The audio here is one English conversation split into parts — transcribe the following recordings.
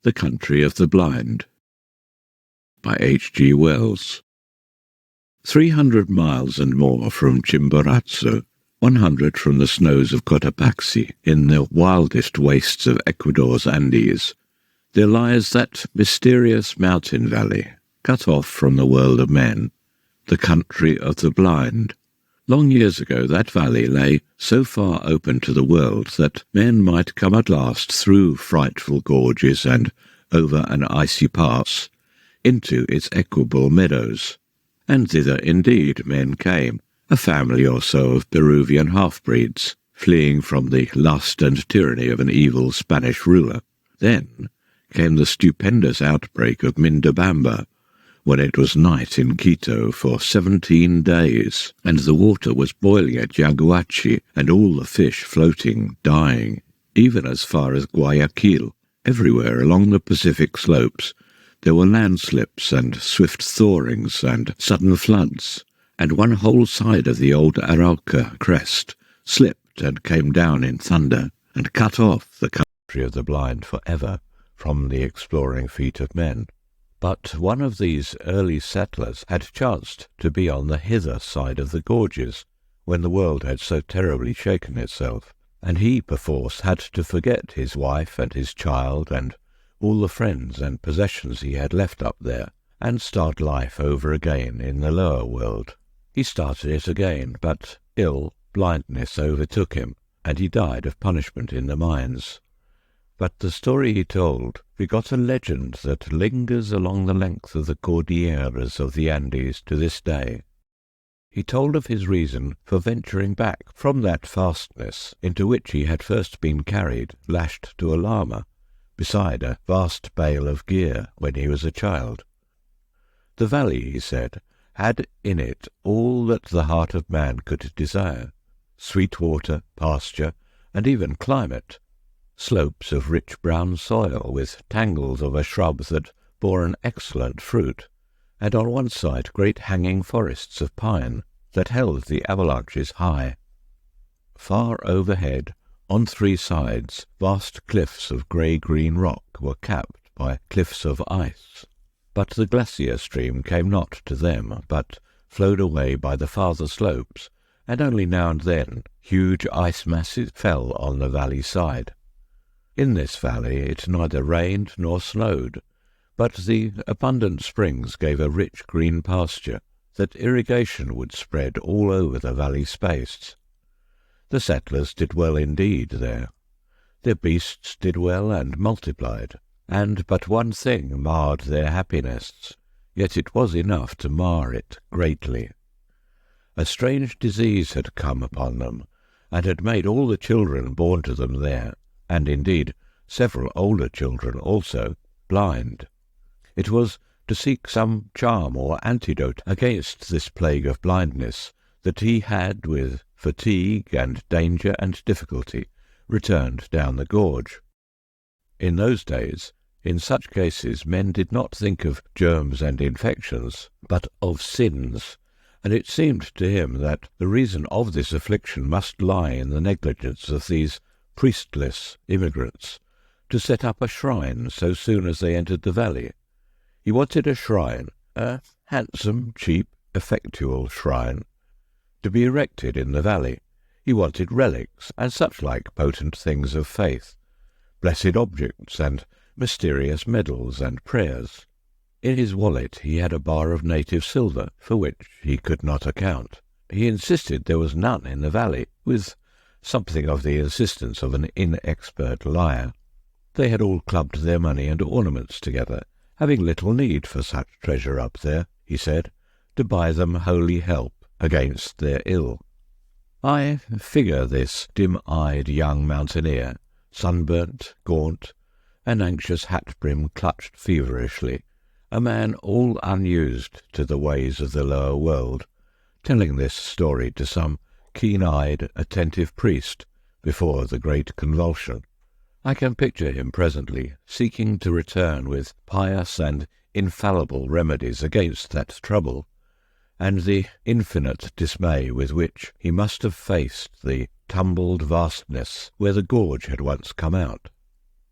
The Country of the Blind by H.G. Wells. 300 miles and more from Chimborazo, 100 from the snows of Cotopaxi, in the wildest wastes of Ecuador's Andes, there lies that mysterious mountain valley, cut off from the world of men, the Country of the Blind. Long years ago that valley lay so far open to the world that men might come at last through frightful gorges and over an icy pass into its equable meadows. And thither indeed men came, a family or so of Peruvian half-breeds, fleeing from the lust and tyranny of an evil Spanish ruler. Then came the stupendous outbreak of Mindobamba, when it was night in Quito for 17 days, and the water was boiling at Yaguachi, and all the fish floating, dying, even as far as Guayaquil. Everywhere along the Pacific slopes there were landslips and swift thawings and sudden floods, and one whole side of the old Arauca crest slipped and came down in thunder, and cut off the Country of the Blind for ever from the exploring feet of men. But one of these early settlers had chanced to be on the hither side of the gorges, when the world had so terribly shaken itself, and he perforce had to forget his wife and his child and all the friends and possessions he had left up there, and start life over again in the lower world. He started it again, but blindness overtook him, and he died of punishment in the mines. But the story he told begot a legend that lingers along the length of the Cordilleras of the Andes to this day. He told of his reason for venturing back from that fastness into which he had first been carried, lashed to a llama, beside a vast bale of gear when he was a child. The valley, he said, had in it all that the heart of man could desire: sweet water, pasture, and even climate, slopes of rich brown soil with tangles of a shrub that bore an excellent fruit, and on one side great hanging forests of pine that held the avalanches high. Far overhead, on three sides, vast cliffs of grey-green rock were capped by cliffs of ice. But the glacier stream came not to them, but flowed away by the farther slopes, and only now and then huge ice masses fell on the valley side. In this valley it neither rained nor snowed, but the abundant springs gave a rich green pasture that irrigation would spread all over the valley space. The settlers did well indeed there. Their beasts did well and multiplied, and but one thing marred their happiness, yet it was enough to mar it greatly. A strange disease had come upon them, and had made all the children born to them there, and indeed several older children also, blind. It was to seek some charm or antidote against this plague of blindness that he had, with fatigue and danger and difficulty, returned down the gorge. In those days, in such cases, men did not think of germs and infections, but of sins, and it seemed to him that the reason of this affliction must lie in the negligence of these priestless immigrants to set up a shrine so soon as they entered the valley. He wanted a shrine, a handsome, cheap, effectual shrine, to be erected in the valley. He wanted relics and such like potent things of faith, blessed objects and mysterious medals and prayers. In his wallet he had a bar of native silver, for which he could not account. He insisted there was none in the valley, with something of the insistence of an inexpert liar. They had all clubbed their money and ornaments together, having little need for such treasure up there, he said, to buy them holy help against their ill. I figure this dim-eyed young mountaineer, sunburnt, gaunt, an anxious hat-brim clutched feverishly, a man all unused to the ways of the lower world, telling this story to some keen-eyed, attentive priest before the great convulsion. I can picture him presently seeking to return with pious and infallible remedies against that trouble, and the infinite dismay with which he must have faced the tumbled vastness where the gorge had once come out.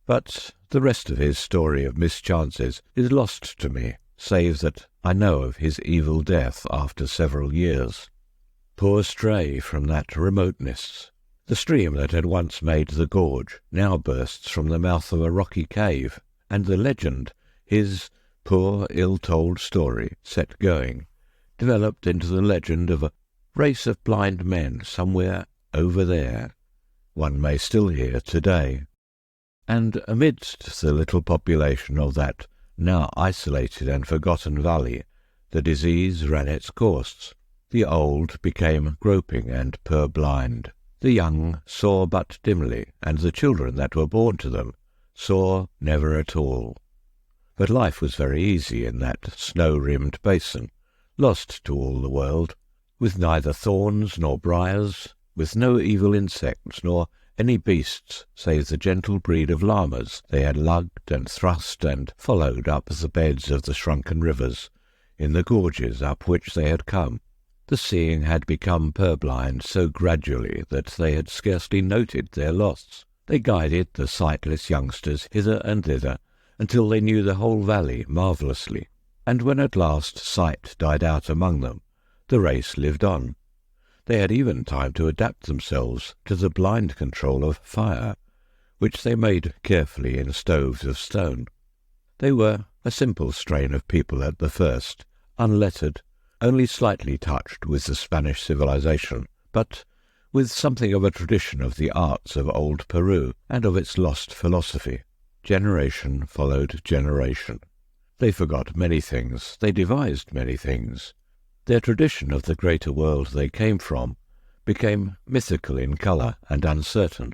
But the rest of his story of mischances is lost to me, save that I know of his evil death after several years. Poor stray from that remoteness! The stream that had once made the gorge now bursts from the mouth of a rocky cave, and the legend, his poor ill-told story set going, developed into the legend of a race of blind men somewhere over there, one may still hear today. And amidst the little population of that now isolated and forgotten valley, the disease ran its course. The old became groping and purblind. The young saw but dimly, and the children that were born to them saw never at all. But life was very easy in that snow-rimmed basin, lost to all the world, with neither thorns nor briars, with no evil insects nor any beasts save the gentle breed of llamas they had lugged and thrust and followed up the beds of the shrunken rivers, in the gorges up which they had come. The seeing had become purblind so gradually that they had scarcely noted their loss. They guided the sightless youngsters hither and thither until they knew the whole valley marvellously, and when at last sight died out among them, the race lived on. They had even time to adapt themselves to the blind control of fire, which they made carefully in stoves of stone. They were a simple strain of people at the first, unlettered, only slightly touched with the Spanish civilization, but with something of a tradition of the arts of old Peru and of its lost philosophy. Generation followed generation. They forgot many things, they devised many things. Their tradition of the greater world they came from became mythical in colour and uncertain.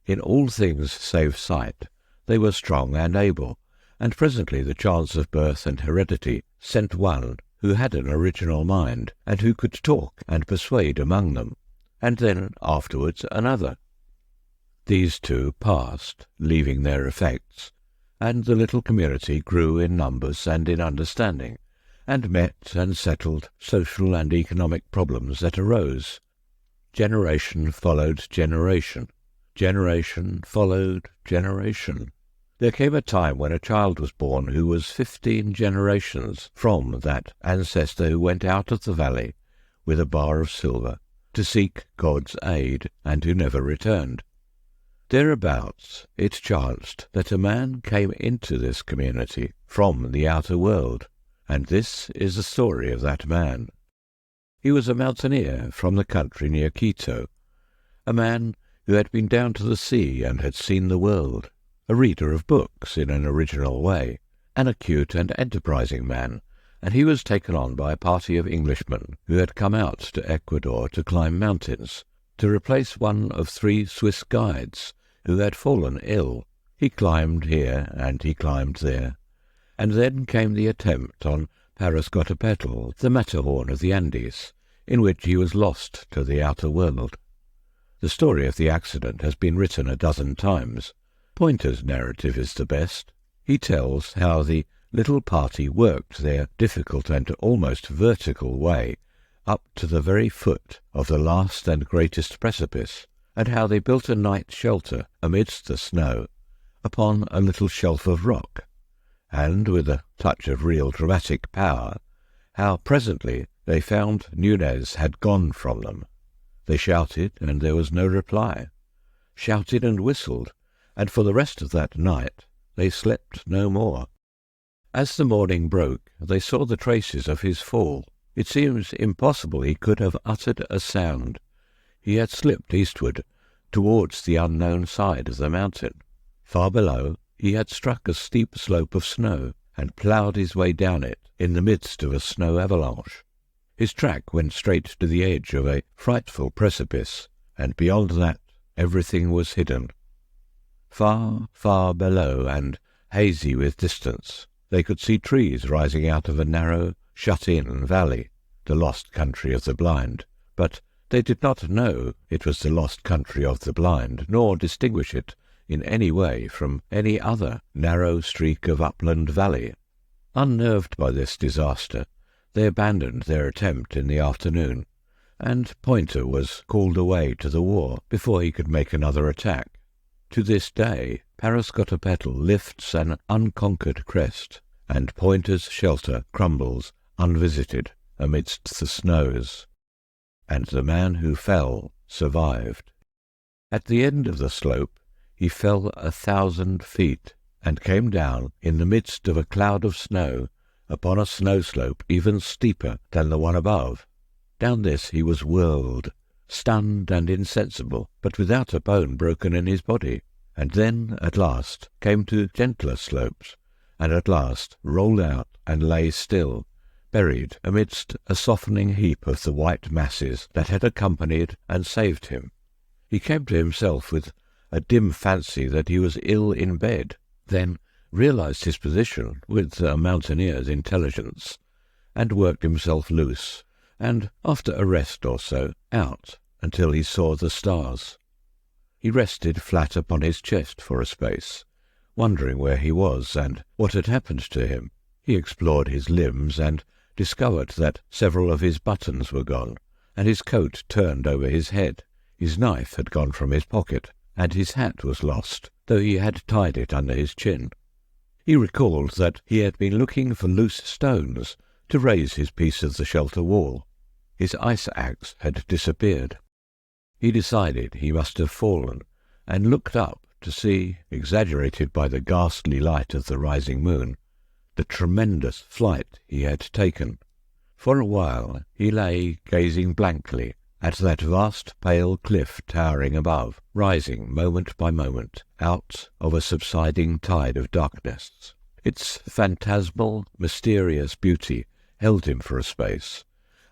In all things save sight, they were strong and able, and presently the chance of birth and heredity sent one who had an original mind, and who could talk and persuade among them, and then afterwards another. These two passed, leaving their effects, and the little community grew in numbers and in understanding, and met and settled social and economic problems that arose. Generation followed generation. Generation followed generation. There came a time when a child was born who was 15 generations from that ancestor who went out of the valley with a bar of silver to seek God's aid, and who never returned. Thereabouts it chanced that a man came into this community from the outer world, and this is the story of that man. He was a mountaineer from the country near Quito, a man who had been down to the sea and had seen the world, a reader of books in an original way, an acute and enterprising man, and he was taken on by a party of Englishmen who had come out to Ecuador to climb mountains, to replace one of 3 Swiss guides who had fallen ill. He climbed here and he climbed there, and then came the attempt on Parascotopetl, the Matterhorn of the Andes, in which he was lost to the outer world. The story of the accident has been written a dozen times. Pointer's narrative is the best. He tells how the little party worked their difficult and almost vertical way up to the very foot of the last and greatest precipice, and how they built a night shelter amidst the snow upon a little shelf of rock, and, with a touch of real dramatic power, how presently they found Nunez had gone from them. They shouted, and there was no reply, shouted and whistled, and for the rest of that night they slept no more. As the morning broke, they saw the traces of his fall. It seems impossible he could have uttered a sound. He had slipped eastward, towards the unknown side of the mountain. Far below, he had struck a steep slope of snow, and ploughed his way down it in the midst of a snow avalanche. His track went straight to the edge of a frightful precipice, and beyond that everything was hidden. Far, far below, and hazy with distance, they could see trees rising out of a narrow, shut-in valley, the lost country of the blind, but they did not know it was the lost country of the blind, nor distinguish it in any way from any other narrow streak of upland valley. Unnerved by this disaster, they abandoned their attempt in the afternoon, and Pointer was called away to the war before he could make another attack. To this day, Parascotopetl lifts an unconquered crest, and Pointer's shelter crumbles unvisited amidst the snows. And the man who fell survived. At the end of the slope he fell 1,000 feet, and came down in the midst of a cloud of snow upon a snow slope even steeper than the one above. Down this he was whirled, stunned and insensible, but without a bone broken in his body, and then at last came to gentler slopes, and at last rolled out and lay still, buried amidst a softening heap of the white masses that had accompanied and saved him. He came to himself with a dim fancy that he was ill in bed, then realized his position with a mountaineer's intelligence, and worked himself loose, and after a rest or so, out until he saw the stars. He rested flat upon his chest for a space, wondering where he was and what had happened to him. He explored his limbs and discovered that several of his buttons were gone, and his coat turned over his head. His knife had gone from his pocket, and his hat was lost, though he had tied it under his chin. He recalled that he had been looking for loose stones to raise his piece of the shelter wall. His ice axe had disappeared. He decided he must have fallen, and looked up to see, exaggerated by the ghastly light of the rising moon, the tremendous flight he had taken. For a while he lay gazing blankly at that vast pale cliff towering above, rising moment by moment out of a subsiding tide of darkness. Its phantasmal, mysterious beauty held him for a space,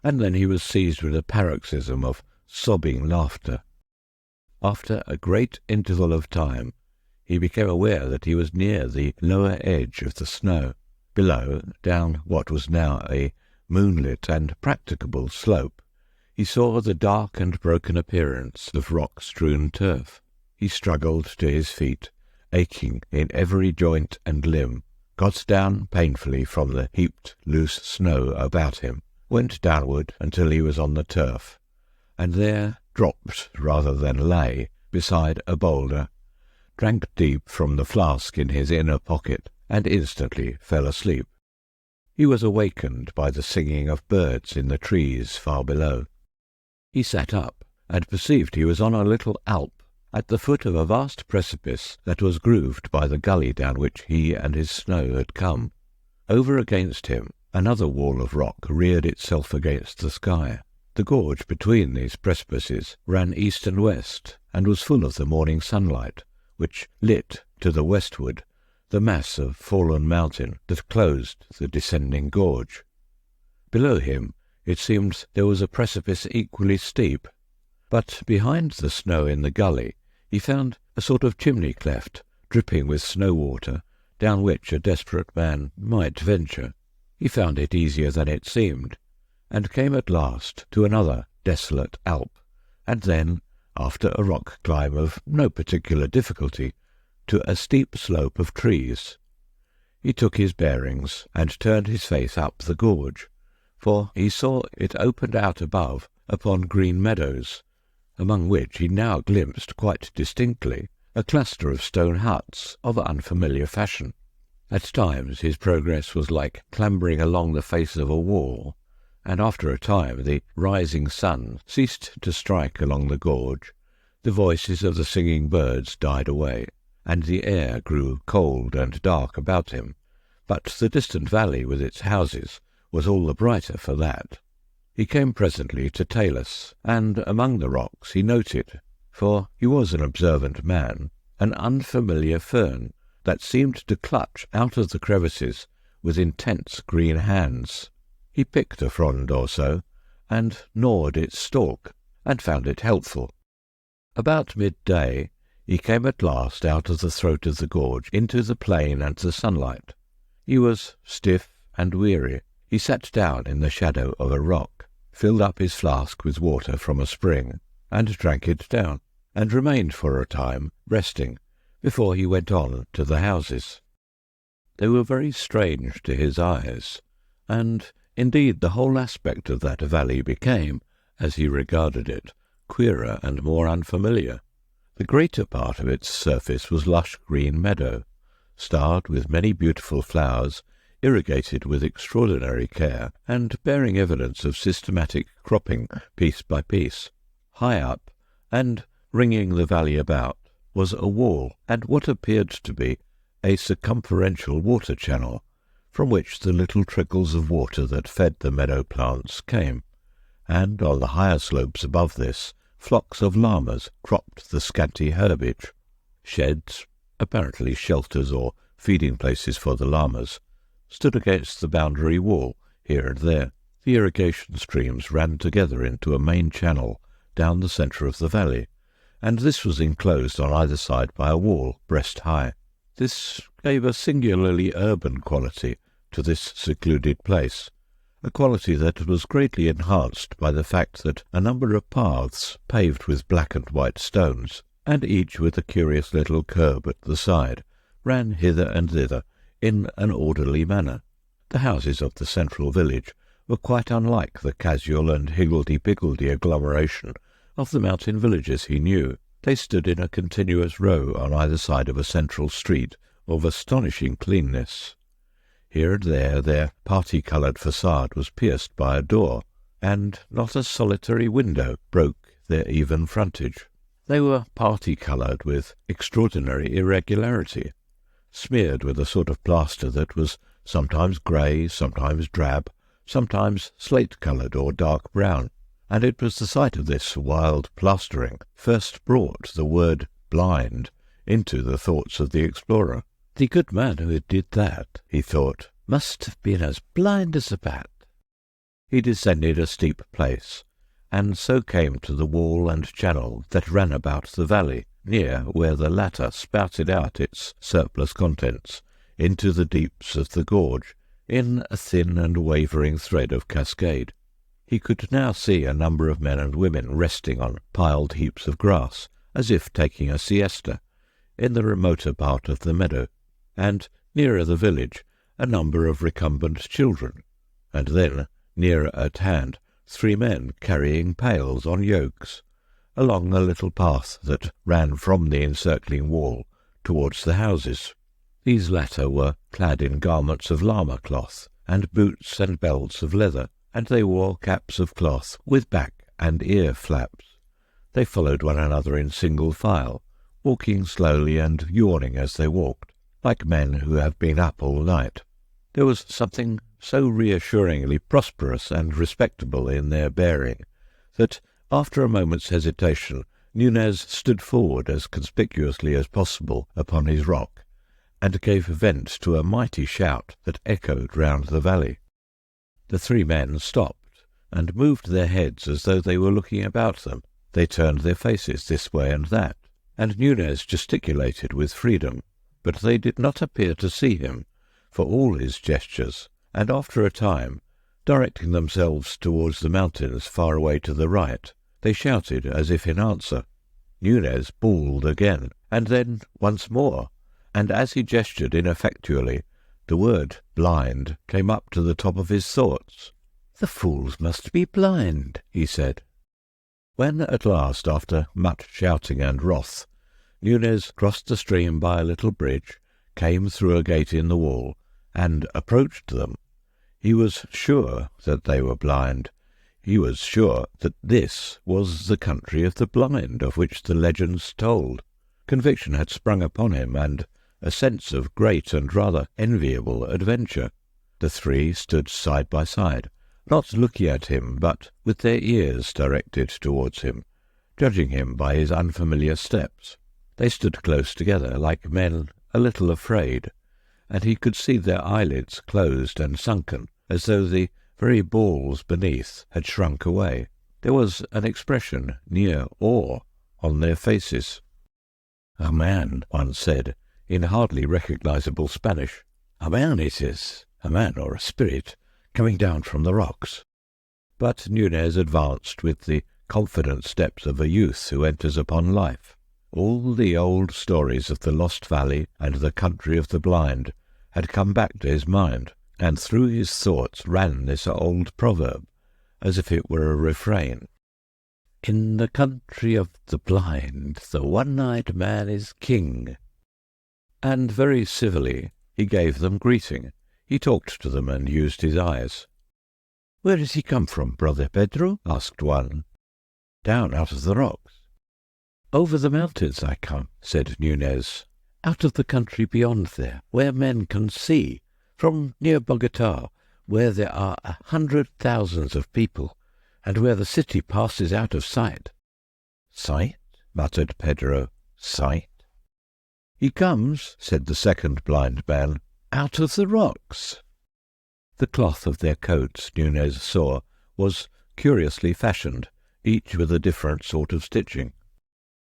and then he was seized with a paroxysm of sobbing laughter. After a great interval of time, he became aware that he was near the lower edge of the snow. Below, down what was now a moonlit and practicable slope, he saw the dark and broken appearance of rock-strewn turf. He struggled to his feet, aching in every joint and limb, got down painfully from the heaped loose snow about him, went downward until he was on the turf, and there dropped rather than lay beside a boulder, drank deep from the flask in his inner pocket, and instantly fell asleep. He was awakened by the singing of birds in the trees far below. He sat up, and perceived he was on a little alp, at the foot of a vast precipice that was grooved by the gully down which he and his snow had come. Over against him, another wall of rock reared itself against the sky. The gorge between these precipices ran east and west, and was full of the morning sunlight, which lit to the westward the mass of fallen mountain that closed the descending gorge. Below him it seemed there was a precipice equally steep, but behind the snow in the gully he found a sort of chimney cleft, dripping with snow water, down which a desperate man might venture. He found it easier than it seemed, and came at last to another desolate alp, and then, after a rock climb of no particular difficulty, to a steep slope of trees. He took his bearings and turned his face up the gorge, for he saw it opened out above upon green meadows, among which he now glimpsed quite distinctly a cluster of stone huts of unfamiliar fashion. At times his progress was like clambering along the face of a wall, and after a time the rising sun ceased to strike along the gorge, the voices of the singing birds died away, and the air grew cold and dark about him, but the distant valley with its houses was all the brighter for that. He came presently to talus, and among the rocks he noted, for he was an observant man, an unfamiliar fern that seemed to clutch out of the crevices with intense green hands. He picked a frond or so, and gnawed its stalk, and found it helpful. About midday he came at last out of the throat of the gorge into the plain and the sunlight. He was stiff and weary. He sat down in the shadow of a rock, filled up his flask with water from a spring, and drank it down, and remained for a time resting before he went on to the houses. They were very strange to his eyes, and indeed the whole aspect of that valley became, as he regarded it, queerer and more unfamiliar. The greater part of its surface was lush green meadow, starred with many beautiful flowers, irrigated with extraordinary care, and bearing evidence of systematic cropping piece by piece. High up, and ringing the valley about, was a wall and what appeared to be a circumferential water channel, from which the little trickles of water that fed the meadow plants came, and on the higher slopes above this flocks of llamas cropped the scanty herbage. Sheds, apparently shelters or feeding places for the llamas, stood against the boundary wall here and there. The irrigation streams ran together into a main channel down the centre of the valley, and this was enclosed on either side by a wall breast high. This gave a singularly urban quality to this secluded place, a quality that was greatly enhanced by the fact that a number of paths, paved with black and white stones, and each with a curious little curb at the side, ran hither and thither in an orderly manner. The houses of the central village were quite unlike the casual and higgledy-piggledy agglomeration of the mountain villages he knew. They stood in a continuous row on either side of a central street of astonishing cleanness. Here and there their parti-coloured facade was pierced by a door, and not a solitary window broke their even frontage. They were parti-coloured with extraordinary irregularity, smeared with a sort of plaster that was sometimes grey, sometimes drab, sometimes slate-coloured or dark brown, and it was the sight of this wild plastering first brought the word blind into the thoughts of the explorer. The good man who did that, he thought, must have been as blind as a bat. He descended a steep place, and so came to the wall and channel that ran about the valley, near where the latter spouted out its surplus contents into the deeps of the gorge in a thin and wavering thread of cascade. He could now see a number of men and women resting on piled heaps of grass, as if taking a siesta, in the remoter part of the meadow, and nearer the village a number of recumbent children, and then, nearer at hand, 3 men carrying pails on yokes, along a little path that ran from the encircling wall towards the houses. These latter were clad in garments of llama cloth, and boots and belts of leather, and they wore caps of cloth with back and ear flaps. They followed one another in single file, walking slowly and yawning as they walked, like men who have been up all night. There was something so reassuringly prosperous and respectable in their bearing that, after a moment's hesitation, Nunez stood forward as conspicuously as possible upon his rock, and gave vent to a mighty shout that echoed round the valley. The 3 men stopped, and moved their heads as though they were looking about them. They turned their faces this way and that, and Nunez gesticulated with freedom, but they did not appear to see him, for all his gestures, and after a time, directing themselves towards the mountains far away to the right, they shouted as if in answer. Nunez bawled again, and then once more, and as he gestured ineffectually, the word blind came up to the top of his thoughts. "The fools must be blind," he said. When at last, after much shouting and wrath, Nunez crossed the stream by a little bridge, came through a gate in the wall, and approached them, he was sure that they were blind. He was sure that this was the country of the blind of which the legends told. Conviction had sprung upon him, and a sense of great and rather enviable adventure. The 3 stood side by side, not looking at him, but with their ears directed towards him, judging him by his unfamiliar steps. They stood close together, like men a little afraid, and he could see their eyelids closed and sunken, as though the very balls beneath had shrunk away. There was an expression near awe on their faces. "A man," one said, in hardly recognizable Spanish. "A man it is, a man or a spirit, coming down from the rocks." But Nunez advanced with the confident steps of a youth who enters upon life. All the old stories of the Lost Valley and the country of the blind had come back to his mind, and through his thoughts ran this old proverb, as if it were a refrain. In the country of the blind, the one-eyed man is king. And very civilly he gave them greeting. He talked to them and used his eyes. "Where does he come from, Brother Pedro?" asked one. "Down out of the rocks." "Over the mountains I come," said Nunez. "Out of the country beyond there, where men can see, from near Bogota, where there are 100,000 of people, and where the city passes out of sight." "Sight?" muttered Pedro. "Sight?" "He comes," said the second blind man, "out of the rocks." The cloth of their coats, Nunez saw, was curiously fashioned, each with a different sort of stitching.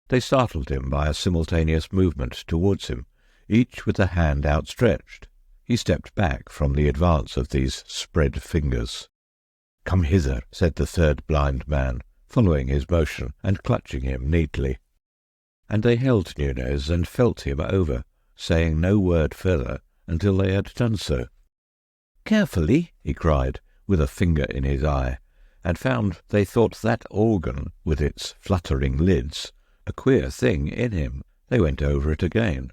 They startled him by a simultaneous movement towards him, each with a hand outstretched. He stepped back from the advance of these spread fingers. "Come hither," said the third blind man, following his motion and clutching him neatly. And they held Nunez and felt him over, saying no word further until they had done so. "Carefully," he cried, with a finger in his eye, and found they thought that organ, with its fluttering lids, a queer thing in him. They went over it again.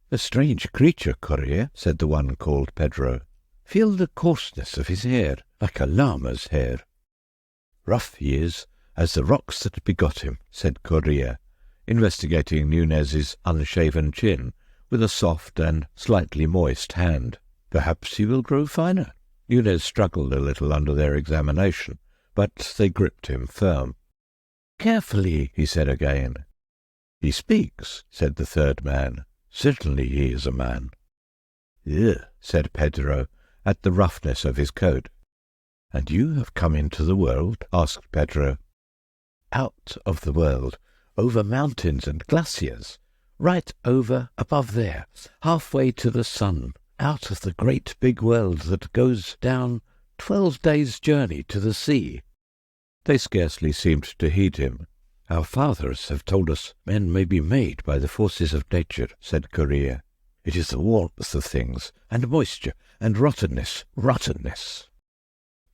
"A strange creature, Correa," said the one called Pedro. "Feel the coarseness of his hair, like a llama's hair." "Rough he is, as the rocks that begot him," said Correa, investigating Nunez's unshaven chin with a soft and slightly moist hand. "Perhaps he will grow finer." Nunez struggled a little under their examination, but they gripped him firm. "Carefully," he said again. "He speaks," said the third man. "Certainly he is a man." "Ugh," said Pedro, at the roughness of his coat. "And you have come into the world?" asked Pedro. "Out of the world, over mountains and glaciers, right over above there, halfway to the sun, out of the great big world that goes down 12 days' journey to the sea." They scarcely seemed to heed him. "Our fathers have told us men may be made by the forces of nature," said Correa. "It is the warmth of things, and moisture, and rottenness.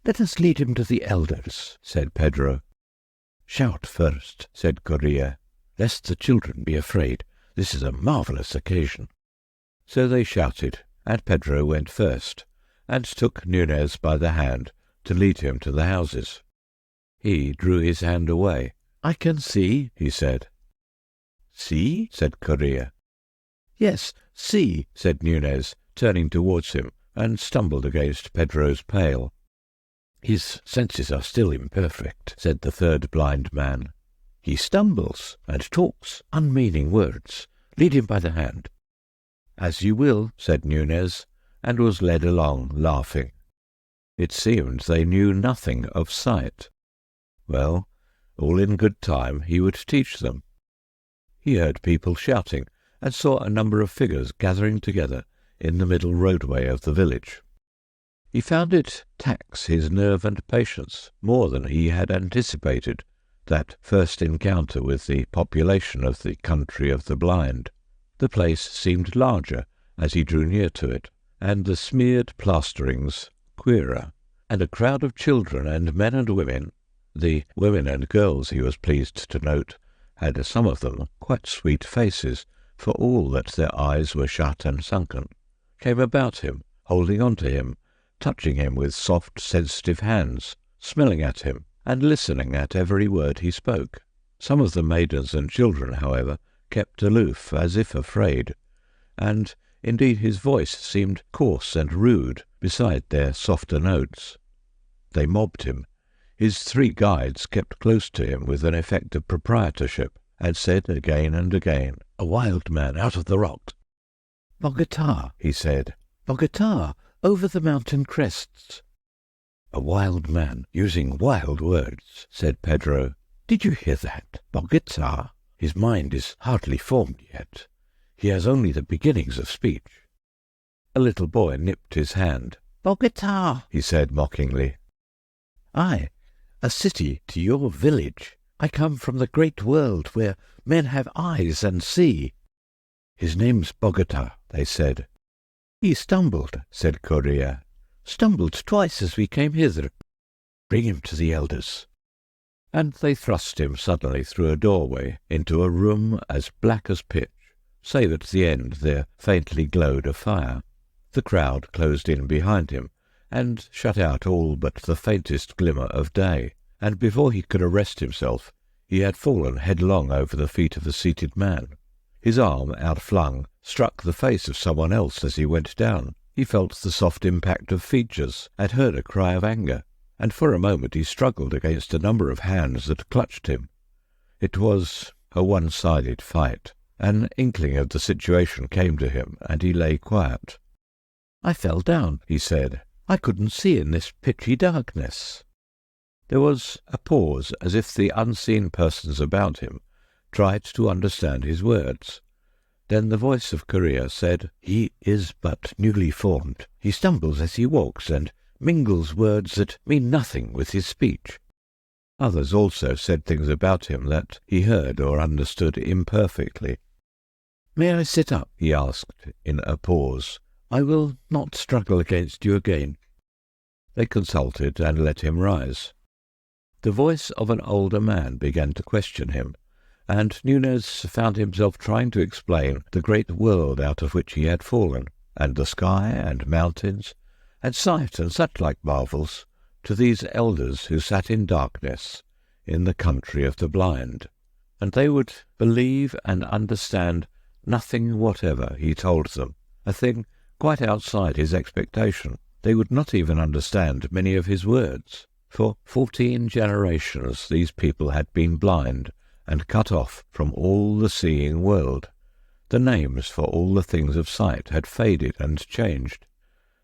"Let us lead him to the elders," said Pedro. "Shout first," said Correa, "lest the children be afraid. This is a marvellous occasion." So they shouted, and Pedro went first, and took Nunez by the hand to lead him to the houses. He drew his hand away. "I can see," he said. "See?" said Correa. "Yes, see," said Nunez, turning towards him, and stumbled against Pedro's pail. "His senses are still imperfect," said the third blind man. "He stumbles and talks unmeaning words. Lead him by the hand." "As you will," said Nunez, and was led along, laughing. It seemed they knew nothing of sight. Well, all in good time he would teach them. He heard people shouting, and saw a number of figures gathering together in the middle roadway of the village. He found it tax his nerve and patience more than he had anticipated, that first encounter with the population of the country of the blind. The place seemed larger as he drew near to it, and the smeared plasterings queerer, and a crowd of children and men and women. The women and girls, he was pleased to note, had some of them quite sweet faces, for all that their eyes were shut and sunken, came about him, holding on to him, touching him with soft, sensitive hands, smelling at him, and listening at every word he spoke. Some of the maidens and children, however, kept aloof as if afraid, and indeed his voice seemed coarse and rude beside their softer notes. They mobbed him. His 3 guides kept close to him with an effect of proprietorship, and said again and again, "A wild man out of the rocks." "Bogota," he said. "Bogota, over the mountain crests." "A wild man using wild words," said Pedro. "Did you hear that? Bogota. His mind is hardly formed yet. He has only the beginnings of speech." A little boy nipped his hand. "Bogota," he said mockingly. "I, a city to your village. I come from the great world where men have eyes and see." "His name's Bogota," they said. "He stumbled," said Correa. "Stumbled twice as we came hither." "Bring him to the elders." and they thrust him suddenly through a doorway into a room as black as pitch, save at the end there faintly glowed a fire. The crowd closed in behind him, and shut out all but the faintest glimmer of day, and before he could arrest himself, he had fallen headlong over the feet of a seated man. His arm, outflung, struck the face of someone else as he went down. He felt the soft impact of features, and heard a cry of anger, and for a moment he struggled against a number of hands that clutched him. It was a one-sided fight. An inkling of the situation came to him, and he lay quiet. "I fell down," he said. "I couldn't see in this pitchy darkness." There was a pause, as if the unseen persons about him tried to understand his words. Then the voice of Korea said, "He is but newly formed. He stumbles as he walks, and mingles words that mean nothing with his speech." Others also said things about him that he heard or understood imperfectly. "May I sit up?" he asked in a pause. "I will not struggle against you again." They consulted and let him rise. The voice of an older man began to question him, and Nunez found himself trying to explain the great world out of which he had fallen, and the sky and mountains, and sight and such-like marvels, to these elders who sat in darkness in the country of the blind, and they would believe and understand nothing whatever he told them, a thing quite outside his expectation. They would not even understand many of his words. For 14 generations these people had been blind and cut off from all the seeing world. The names for all the things of sight had faded and changed.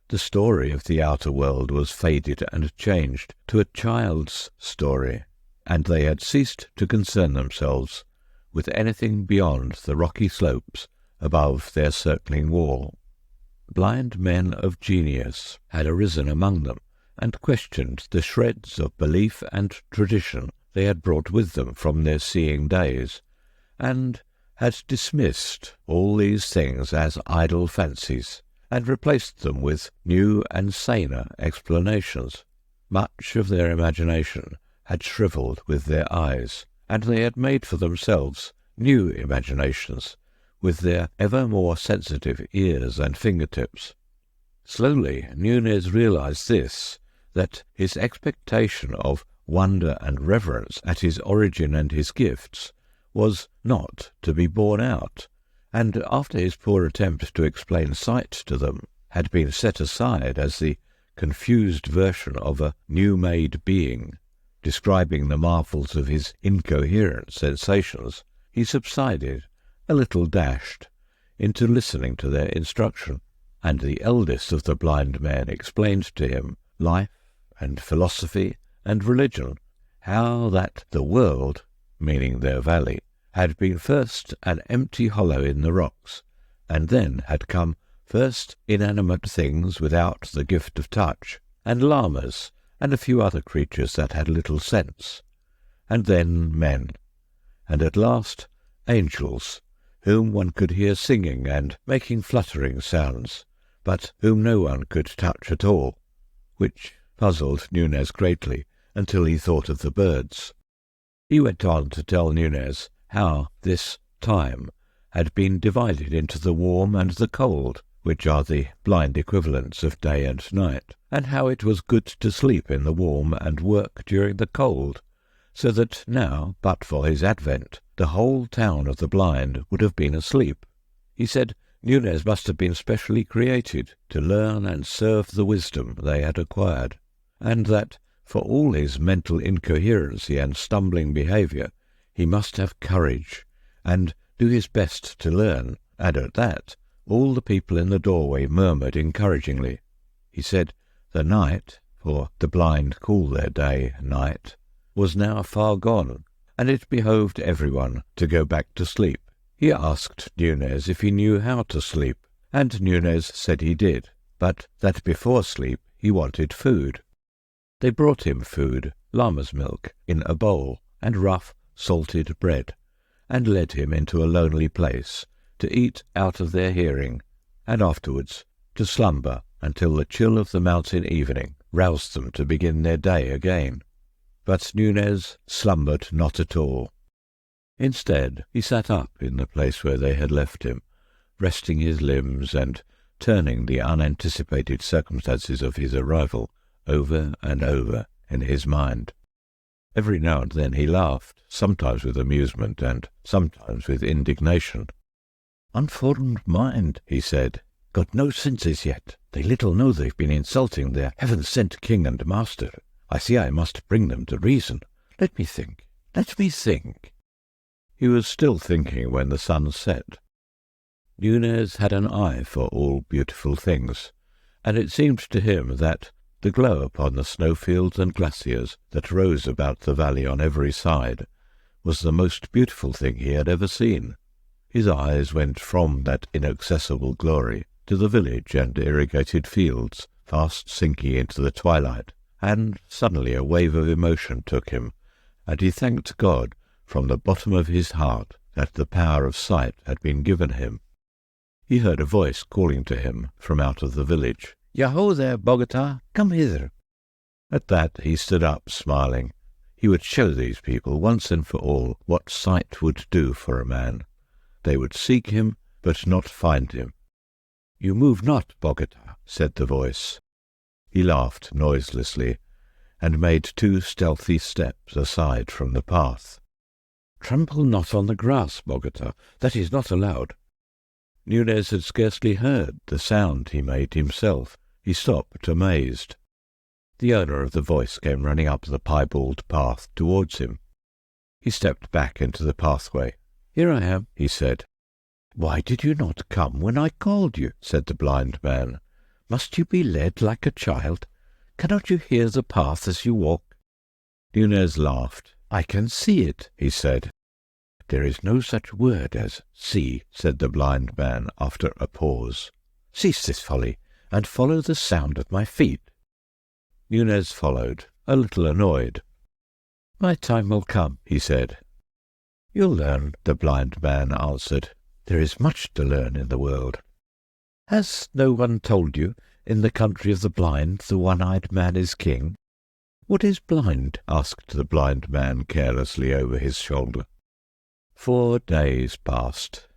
The story of the outer world was faded and changed to a child's story, and they had ceased to concern themselves with anything beyond the rocky slopes above their circling wall. Blind men of genius had arisen among them, and questioned the shreds of belief and tradition they had brought with them from their seeing days, and had dismissed all these things as idle fancies, and replaced them with new and saner explanations. Much of their imagination had shrivelled with their eyes, and they had made for themselves new imaginations with their ever more sensitive ears and fingertips. Slowly Nunez realized this, that his expectation of wonder and reverence at his origin and his gifts was not to be borne out, and after his poor attempt to explain sight to them had been set aside as the confused version of a new-made being, describing the marvels of his incoherent sensations, he subsided, a little dashed, into listening to their instruction, and the eldest of the blind men explained to him life and philosophy and religion, how that the world, meaning their valley, had been first an empty hollow in the rocks, and then had come first inanimate things without the gift of touch, and llamas, and a few other creatures that had little sense, and then men, and at last angels, whom one could hear singing and making fluttering sounds, but whom no one could touch at all, which puzzled Nunez greatly until he thought of the birds. He went on to tell Nunez how this time had been divided into the warm and the cold, which are the blind equivalents of day and night, and how it was good to sleep in the warm and work during the cold, so that now, but for his advent, the whole town of the blind would have been asleep. He said Nunez must have been specially created to learn and serve the wisdom they had acquired, and that, for all his mental incoherency and stumbling behaviour, he must have courage, and do his best to learn, and at that all the people in the doorway murmured encouragingly. He said the night, for the blind call their day night, was now far gone, and it behoved everyone to go back to sleep. He asked Nunez if he knew how to sleep, and Nunez said he did, but that before sleep he wanted food. They brought him food, llama's milk, in a bowl, and rough, salted bread, and led him into a lonely place to eat out of their hearing, and afterwards to slumber until the chill of the mountain evening roused them to begin their day again. But Nunez slumbered not at all. Instead, he sat up in the place where they had left him, resting his limbs and turning the unanticipated circumstances of his arrival over and over in his mind. Every now and then he laughed, sometimes with amusement and sometimes with indignation. "Unformed mind," he said, "got no senses yet. They little know they've been insulting their heaven-sent king and master. I see I must bring them to reason. Let me think. He was still thinking when the sun set. Nunez had an eye for all beautiful things, and it seemed to him that the glow upon the snowfields and glaciers that rose about the valley on every side was the most beautiful thing he had ever seen. His eyes went from that inaccessible glory to the village and irrigated fields, fast sinking into the twilight, and suddenly a wave of emotion took him, and he thanked God from the bottom of his heart that the power of sight had been given him. He heard a voice calling to him from out of the village. "Yaho there, Bogota, come hither." At that he stood up, smiling. He would show these people once and for all what sight would do for a man. They would seek him, but not find him. "You move not, Bogota," said the voice. He laughed noiselessly, and made 2 stealthy steps aside from the path. "Trample not on the grass, Bogota. That is not allowed." Nunez had scarcely heard the sound he made himself. He stopped, amazed. The owner of the voice came running up the piebald path towards him. He stepped back into the pathway. "Here I am," he said. "Why did you not come when I called you?" said the blind man. "Must you be led like a child? Cannot you hear the path as you walk?" Nunez laughed. "I can see it," he said. "There is no such word as see," said the blind man after a pause. "Cease this folly, and follow the sound of my feet." Nunez followed, a little annoyed. "My time will come," he said. "You'll learn," the blind man answered. "There is much to learn in the world." "Has no one told you, in the country of the blind, the one-eyed man is king?" "What is blind?" asked the blind man carelessly over his shoulder. 4 days passed,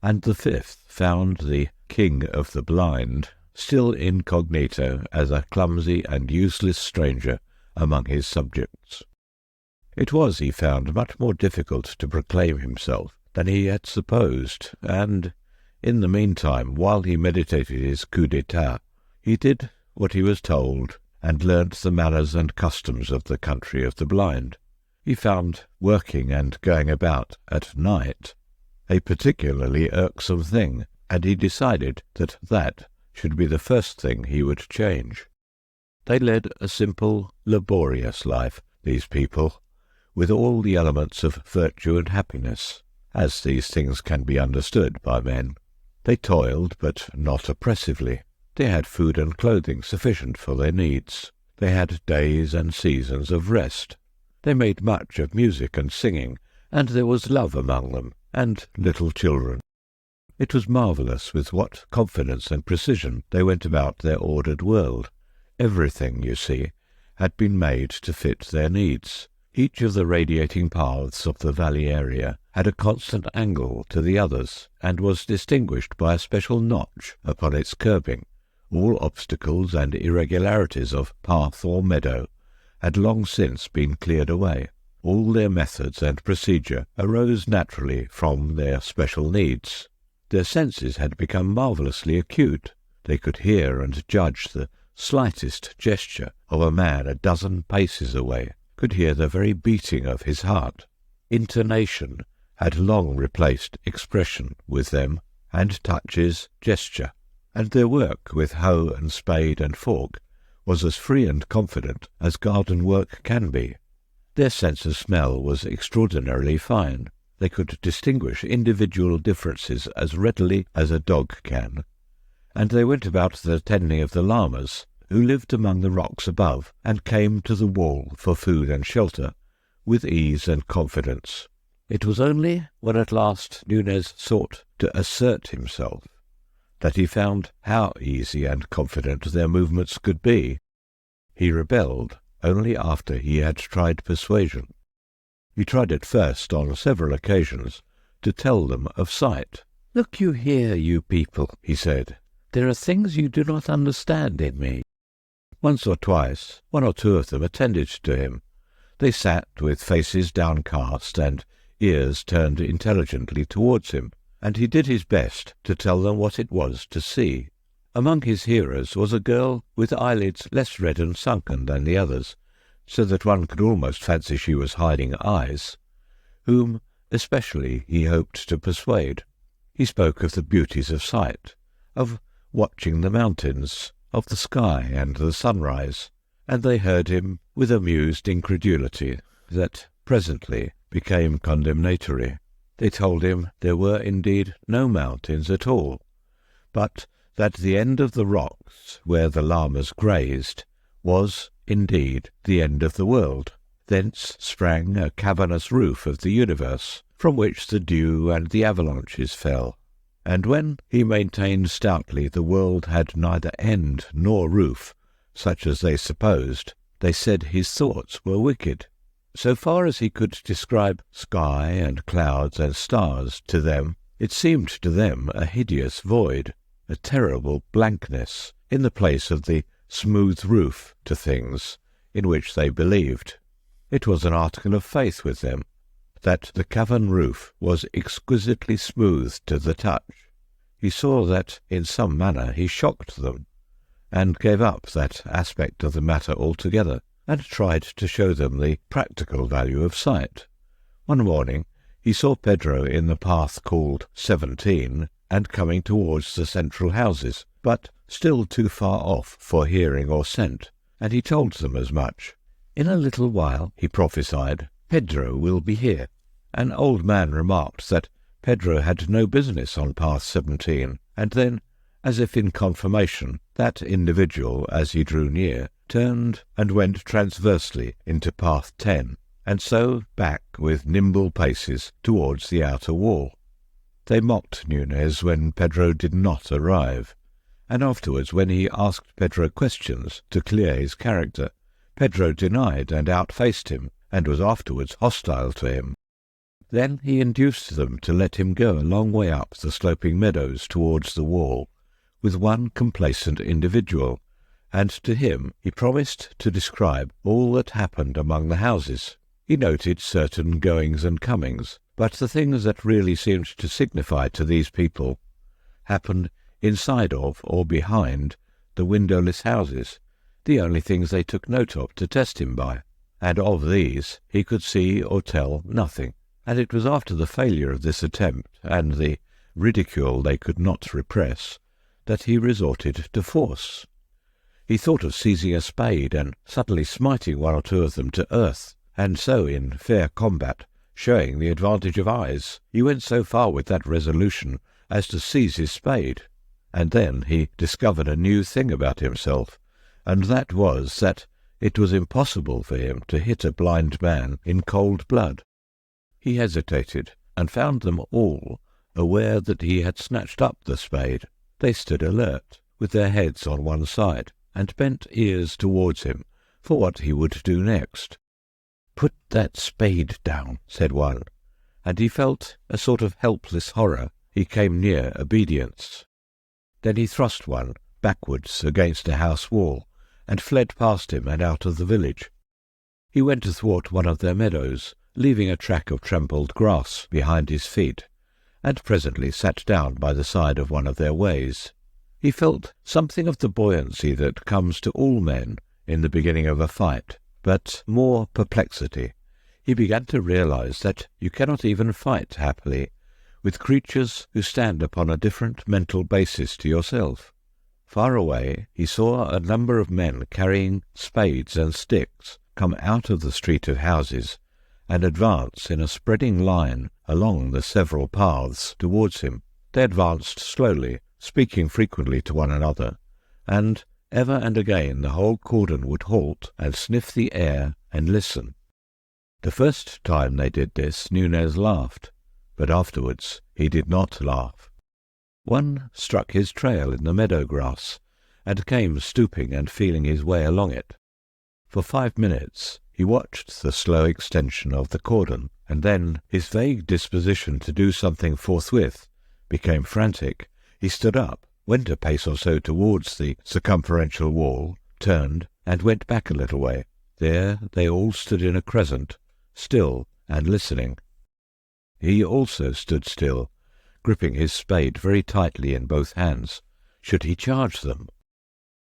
and the 5th found the king of the blind still incognito as a clumsy and useless stranger among his subjects. It was, he found, much more difficult to proclaim himself than he had supposed, and, in the meantime, while he meditated his coup d'etat, he did what he was told, and learnt the manners and customs of the country of the blind. He found working and going about at night a particularly irksome thing, and he decided that that should be the first thing he would change. They led a simple, laborious life, these people, with all the elements of virtue and happiness, as these things can be understood by men. They toiled, but not oppressively. They had food and clothing sufficient for their needs. They had days and seasons of rest. They made much of music and singing, and there was love among them, and little children. It was marvellous with what confidence and precision they went about their ordered world. Everything, you see, had been made to fit their needs. Each of the radiating paths of the valley area had a constant angle to the others, and was distinguished by a special notch upon its curbing. All obstacles and irregularities of path or meadow had long since been cleared away. All their methods and procedure arose naturally from their special needs. Their senses had become marvellously acute. They could hear and judge the slightest gesture of a man a dozen paces away, could hear the very beating of his heart. Intonation had long replaced expression with them, and touches gesture, and their work with hoe and spade and fork was as free and confident as garden work can be. Their sense of smell was extraordinarily fine. They could distinguish individual differences as readily as a dog can, and they went about the tending of the llamas, who lived among the rocks above, and came to the wall for food and shelter, with ease and confidence. It was only when at last Nunez sought to assert himself that he found how easy and confident their movements could be. He rebelled only after he had tried persuasion. He tried it first on several occasions to tell them of sight. "Look you here, you people," he said. "There are things you do not understand in me." Once or twice, one or two of them attended to him. They sat with faces downcast and ears turned intelligently towards him, and he did his best to tell them what it was to see. Among his hearers was a girl with eyelids less red and sunken than the others, so that one could almost fancy she was hiding eyes, whom especially he hoped to persuade. He spoke of the beauties of sight, of watching the mountains, of the sky and the sunrise, and they heard him with amused incredulity that presently became condemnatory. They told him there were indeed no mountains at all, but that the end of the rocks where the llamas grazed was indeed the end of the world. Thence sprang a cavernous roof of the universe, from which the dew and the avalanches fell. And when he maintained stoutly the world had neither end nor roof, such as they supposed, they said his thoughts were wicked. So far as he could describe sky and clouds and stars to them, it seemed to them a hideous void, a terrible blankness, in the place of the smooth roof to things in which they believed. It was an article of faith with them that the cavern roof was exquisitely smooth to the touch. He saw that in some manner he shocked them, and gave up that aspect of the matter altogether, and tried to show them the practical value of sight. One morning he saw Pedro in the path called 17, and coming towards the central houses, but still too far off for hearing or scent, and he told them as much. "In a little while," he prophesied, "Pedro will be here." An old man remarked that Pedro had no business on path 17, and then, as if in confirmation, that individual, as he drew near, turned and went transversely into path 10, and so back with nimble paces towards the outer wall. They mocked Nunez when Pedro did not arrive, and afterwards when he asked Pedro questions to clear his character, Pedro denied and outfaced him, and was afterwards hostile to him. Then he induced them to let him go a long way up the sloping meadows towards the wall, with one complacent individual, and to him he promised to describe all that happened among the houses. He noted certain goings and comings, but the things that really seemed to signify to these people happened inside of or behind the windowless houses, the only things they took note of to test him by, and of these he could see or tell nothing. And it was after the failure of this attempt, and the ridicule they could not repress, that he resorted to force. He thought of seizing a spade and suddenly smiting one or two of them to earth, and so in fair combat, showing the advantage of eyes, he went so far with that resolution as to seize his spade. And then he discovered a new thing about himself, and that was that it was impossible for him to hit a blind man in cold blood. He hesitated, and found them all aware that he had snatched up the spade. They stood alert, with their heads on one side, and bent ears towards him for what he would do next. "Put that spade down," said one, and he felt a sort of helpless horror. He came near obedience. Then he thrust one backwards against a house wall, and fled past him and out of the village. He went athwart one of their meadows, leaving a track of trampled grass behind his feet, and presently sat down by the side of one of their ways. He felt something of the buoyancy that comes to all men in the beginning of a fight, but more perplexity. He began to realize that you cannot even fight happily with creatures who stand upon a different mental basis to yourself. Far away he saw a number of men carrying spades and sticks come out of the street of houses and advance in a spreading line along the several paths towards him. They advanced slowly, speaking frequently to one another, and ever and again the whole cordon would halt and sniff the air and listen. The first time they did this, Nunez laughed, but afterwards he did not laugh. One struck his trail in the meadow grass, and came stooping and feeling his way along it. For 5 minutes he watched the slow extension of the cordon, and then his vague disposition to do something forthwith became frantic. He stood up, went a pace or so towards the circumferential wall, turned, and went back a little way. There they all stood in a crescent, still and listening. He also stood still, gripping his spade very tightly in both hands. Should he charge them?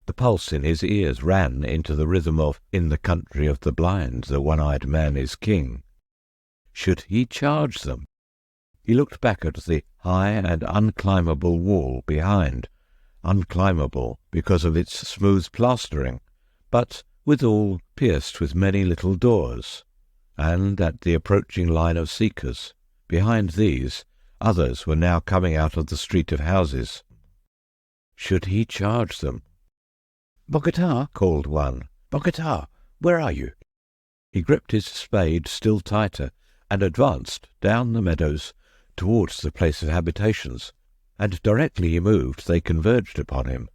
The pulse in his ears ran into the rhythm of "In the country of the blind, the one-eyed man is king." Should he charge them? He looked back at the high and unclimbable wall behind, unclimbable because of its smooth plastering, but withal pierced with many little doors, and at the approaching line of seekers. Behind these, others were now coming out of the street of houses. Should he charge them? "Bogota," called one. "Bogota, where are you?" He gripped his spade still tighter and advanced down the meadows towards the place of habitations, and directly he moved they converged upon him.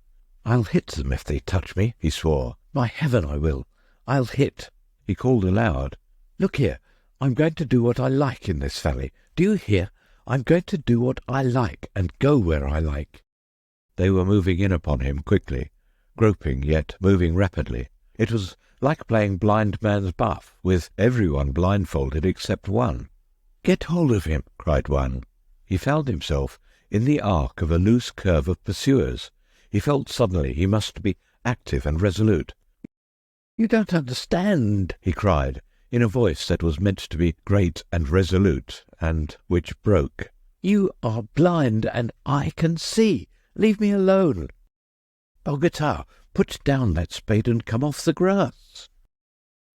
"I'll hit them if they touch me," he swore. "By heaven I will! I'll hit!" He called aloud. "Look here, I'm going to do what I like in this valley. Do you hear? I'm going to do what I like and go where I like." They were moving in upon him quickly, groping yet moving rapidly. It was like playing blind man's buff, with everyone blindfolded except one. "Get hold of him!" cried one. He found himself in the arc of a loose curve of pursuers. He felt suddenly he must be active and resolute. "You don't understand," he cried, in a voice that was meant to be great and resolute, and which broke. "You are blind, and I can see. Leave me alone. Bogota, put down that spade and come off the grass."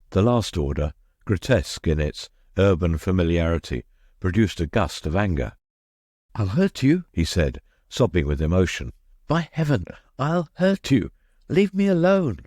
The last order, grotesque in its urban familiarity, produced a gust of anger. "I'll hurt you," he said, sobbing with emotion. "By heaven, I'll hurt you. Leave me alone."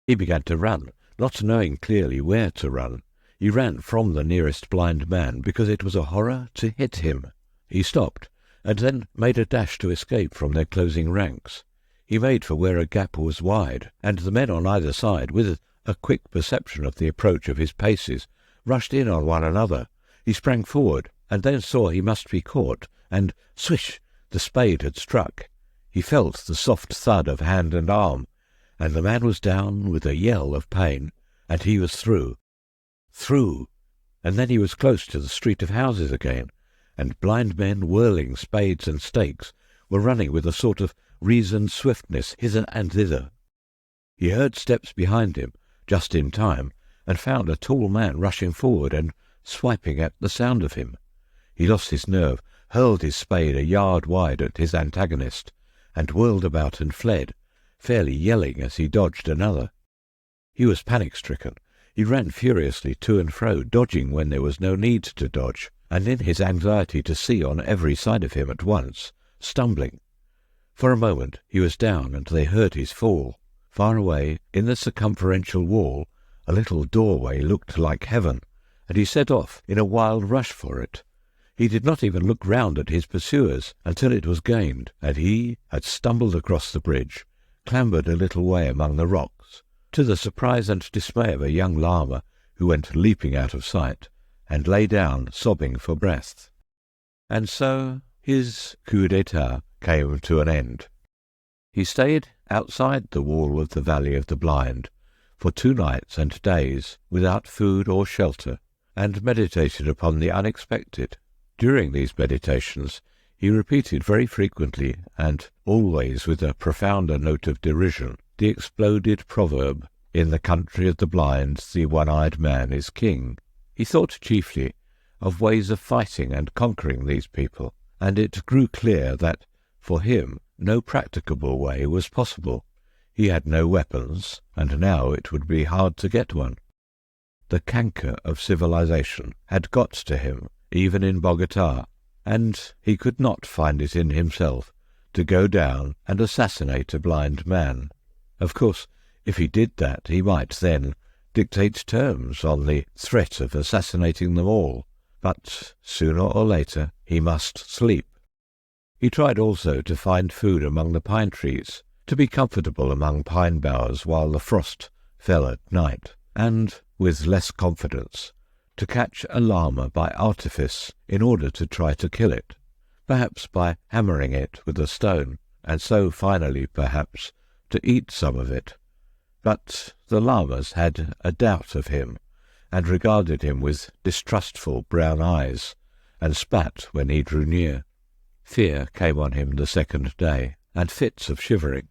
He began to run, not knowing clearly where to run. He ran from the nearest blind man because it was a horror to hit him. He stopped, and then made a dash to escape from their closing ranks. He made for where a gap was wide, and the men on either side, with a quick perception of the approach of his paces, rushed in on one another. He sprang forward, and then saw he must be caught, and swish! The spade had struck. He felt the soft thud of hand and arm, and the man was down with a yell of pain, and he was through. Through! And then he was close to the street of houses again, and blind men whirling spades and stakes were running with a sort of reasoned swiftness hither and thither. He heard steps behind him, just in time, and found a tall man rushing forward and swiping at the sound of him. He lost his nerve, hurled his spade a yard wide at his antagonist, and whirled about and fled, fairly yelling as he dodged another. He was panic-stricken. He ran furiously to and fro, dodging when there was no need to dodge, and in his anxiety to see on every side of him at once, stumbling. For a moment he was down, and they heard his fall. Far away, in the circumferential wall, a little doorway looked like heaven, and he set off in a wild rush for it. He did not even look round at his pursuers until it was gained, and he had stumbled across the bridge, clambered a little way among the rocks, to the surprise and dismay of a young llama who went leaping out of sight, and lay down sobbing for breath. And so his coup d'etat came to an end. He stayed outside the wall of the Valley of the Blind for 2 nights and days without food or shelter, and meditated upon the unexpected. During these meditations he repeated very frequently, and always with a profounder note of derision, the exploded proverb, "In the country of the blind, the one-eyed man is king." He thought chiefly of ways of fighting and conquering these people, and it grew clear that, for him, no practicable way was possible. He had no weapons, and now it would be hard to get one. The canker of civilization had got to him, even in Bogota, and he could not find it in himself to go down and assassinate a blind man. Of course, if he did that, he might then dictate terms on the threat of assassinating them all, but sooner or later he must sleep. He tried also to find food among the pine trees, to be comfortable among pine boughs while the frost fell at night, and, with less confidence, to catch a llama by artifice in order to try to kill it, perhaps by hammering it with a stone, and so finally, perhaps, to eat some of it. But the llamas had a doubt of him, and regarded him with distrustful brown eyes, and spat when he drew near. Fear came on him the second day, and fits of shivering.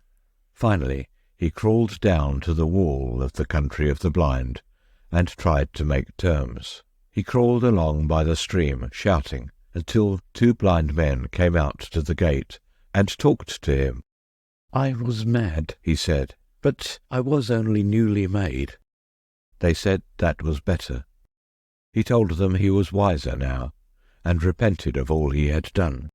Finally, he crawled down to the wall of the country of the blind, and tried to make terms. He crawled along by the stream, shouting, until two blind men came out to the gate, and talked to him. "I was mad," he said, "but I was only newly made." They said that was better. He told them he was wiser now, and repented of all he had done.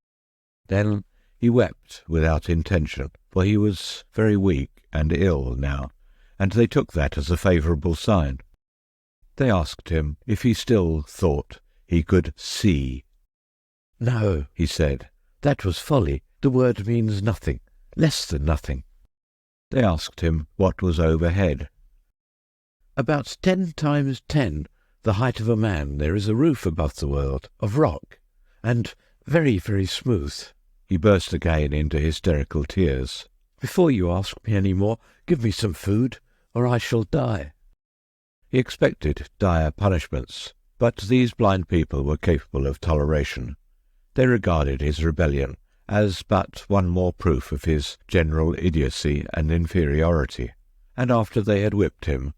Then he wept without intention, for he was very weak and ill now, and they took that as a favourable sign. They asked him if he still thought he could see. "No," he said, "that was folly. The word means nothing, less than nothing." They asked him what was overhead. "About 10 times 10, the height of a man, there is a roof above the world, of rock, and very, very smooth." He burst again into hysterical tears. "Before you ask me any more, give me some food, or I shall die." He expected dire punishments, but these blind people were capable of toleration. They regarded his rebellion as but one more proof of his general idiocy and inferiority, and after they had whipped him,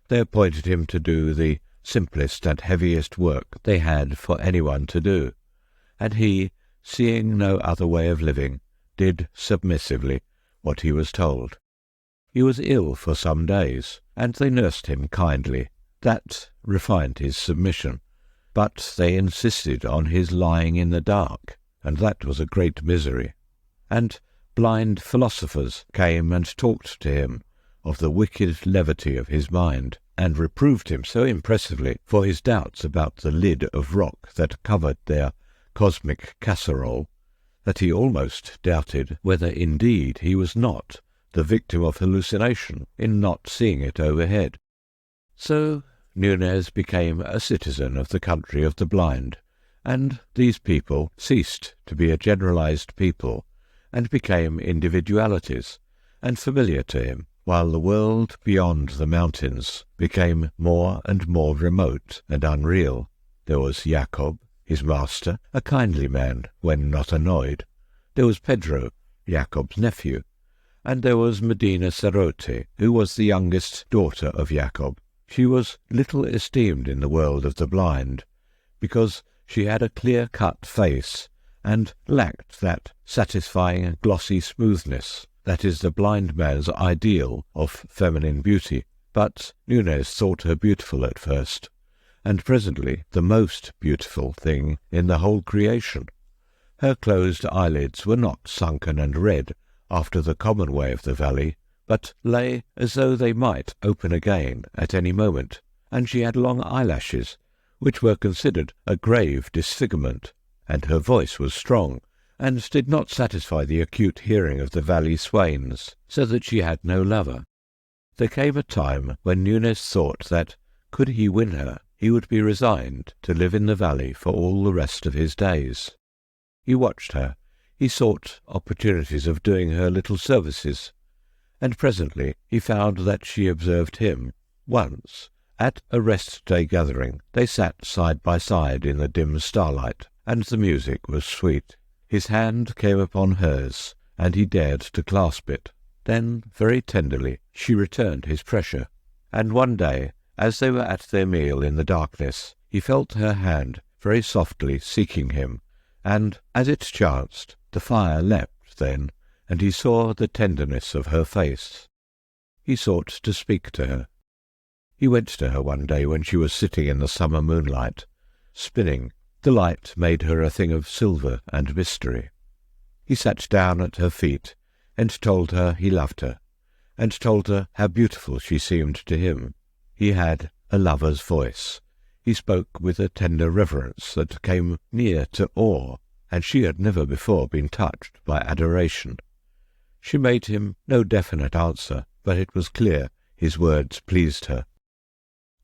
they appointed him to do the simplest and heaviest work they had for anyone to do, and he, seeing no other way of living, did submissively what he was told. He was ill for some days, and they nursed him kindly. That refined his submission, but they insisted on his lying in the dark, and that was a great misery. And blind philosophers came and talked to him of the wicked levity of his mind, and reproved him so impressively for his doubts about the lid of rock that covered their cosmic casserole, that he almost doubted whether indeed he was not the victim of hallucination in not seeing it overhead. So Nunez became a citizen of the country of the blind, and these people ceased to be a generalized people, and became individualities, and familiar to him, while the world beyond the mountains became more and more remote and unreal. There was Jacob, his master, a kindly man when not annoyed. There was Pedro, Jacob's nephew, and there was Medina Sarote, who was the youngest daughter of Jacob. She was little esteemed in the world of the blind, because she had a clear-cut face, and lacked that satisfying glossy smoothness that is the blind man's ideal of feminine beauty. But Nunez thought her beautiful at first, and presently the most beautiful thing in the whole creation. Her closed eyelids were not sunken and red after the common way of the valley, but lay as though they might open again at any moment, and she had long eyelashes, which were considered a grave disfigurement, and her voice was strong, and did not satisfy the acute hearing of the valley swains, so that she had no lover. There came a time when Nunez thought that, could he win her, he would be resigned to live in the valley for all the rest of his days. He watched her, he sought opportunities of doing her little services, and presently he found that she observed him. Once, at a rest-day gathering, they sat side by side in the dim starlight, and the music was sweet. His hand came upon hers, and he dared to clasp it. Then, very tenderly, she returned his pressure, and one day, as they were at their meal in the darkness, he felt her hand very softly seeking him, and, as it chanced, the fire leapt then, and he saw the tenderness of her face. He sought to speak to her. He went to her one day when she was sitting in the summer moonlight, spinning. The light made her a thing of silver and mystery. He sat down at her feet, and told her he loved her, and told her how beautiful she seemed to him. He had a lover's voice. He spoke with a tender reverence that came near to awe, and she had never before been touched by adoration. She made him no definite answer, but it was clear his words pleased her.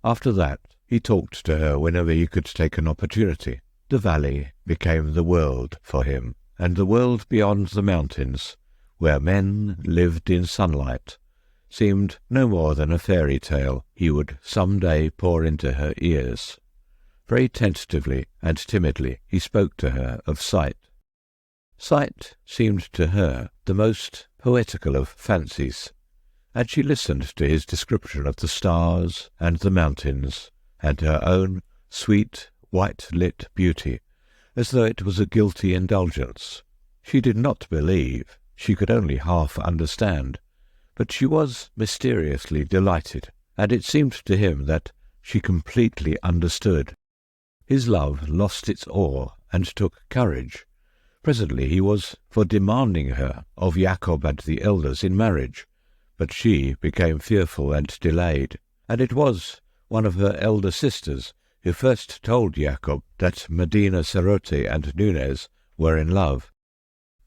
After that, he talked to her whenever he could take an opportunity. The valley became the world for him, and the world beyond the mountains, where men lived in sunlight, seemed no more than a fairy tale he would some day pour into her ears. Very tentatively and timidly he spoke to her of sight. Sight seemed to her the most poetical of fancies, and she listened to his description of the stars and the mountains, and her own sweet, white-lit beauty, as though it was a guilty indulgence. She did not believe, she could only half understand, but she was mysteriously delighted, and it seemed to him that she completely understood. His love lost its awe and took courage. Presently he was for demanding her of Jacob and the elders in marriage, but she became fearful and delayed, and it was one of her elder sisters who first told Jacob that Medina Cerote and Nunez were in love.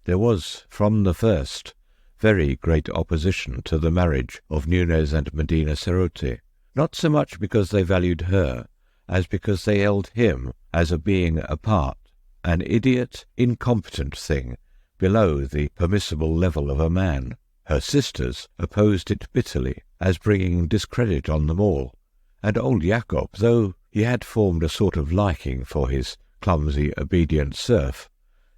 There was, from the first, very great opposition to the marriage of Nunez and Medina Cerote, not so much because they valued her, as because they held him as a being apart, an idiot, incompetent thing, below the permissible level of a man. Her sisters opposed it bitterly, as bringing discredit on them all, and old Jacob, though he had formed a sort of liking for his clumsy, obedient serf,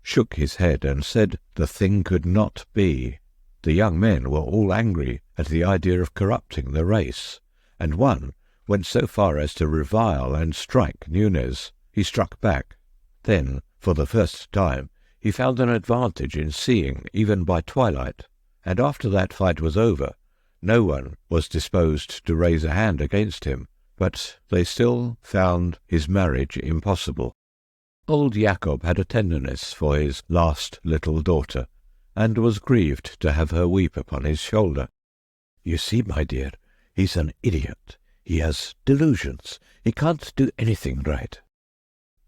shook his head and said the thing could not be. The young men were all angry at the idea of corrupting the race, and one went so far as to revile and strike Nunez. He struck back. Then, for the first time, he found an advantage in seeing even by twilight, and after that fight was over, no one was disposed to raise a hand against him, but they still found his marriage impossible. Old Jacob had a tenderness for his last little daughter, and was grieved to have her weep upon his shoulder. "You see, my dear, he's an idiot. He has delusions. He can't do anything right."